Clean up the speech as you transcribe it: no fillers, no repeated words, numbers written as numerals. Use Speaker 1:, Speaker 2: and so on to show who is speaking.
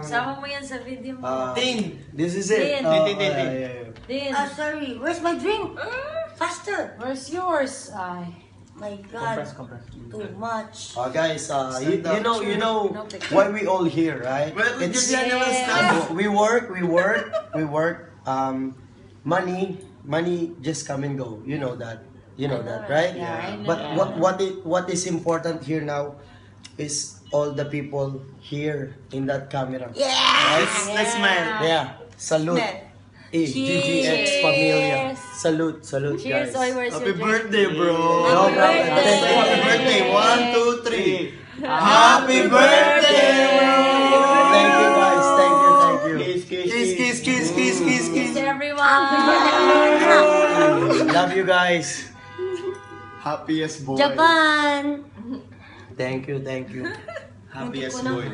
Speaker 1: Sama mo yan sa video mo.
Speaker 2: Tin! This is it.
Speaker 1: Tin. Din.
Speaker 3: Sorry, where's my drink? Faster!
Speaker 1: Where's yours? Ay.
Speaker 3: My God, too much.
Speaker 2: Guys, you know why we all here, right? It's, we work. Money just come and go. You know that. You know that, right?
Speaker 1: Yeah, I know.
Speaker 2: But what is important here now is all the people here in that camera.
Speaker 3: Yeah!
Speaker 2: Right?
Speaker 4: Let's smile.
Speaker 2: Yeah. Salute. GGX Familia. Salute,
Speaker 1: Cheers,
Speaker 2: guys.
Speaker 1: Oy, where's
Speaker 4: Happy
Speaker 1: your drink?
Speaker 4: birthday, bro.
Speaker 2: No problem. Thank you.
Speaker 4: Happy birthday. 1, 2, 3. Happy birthday, bro.
Speaker 2: Thank you, guys. Thank you.
Speaker 1: Kiss everyone.
Speaker 2: Love you guys.
Speaker 4: Happiest boy.
Speaker 3: Japan!
Speaker 2: Thank you.
Speaker 4: Happiest boy.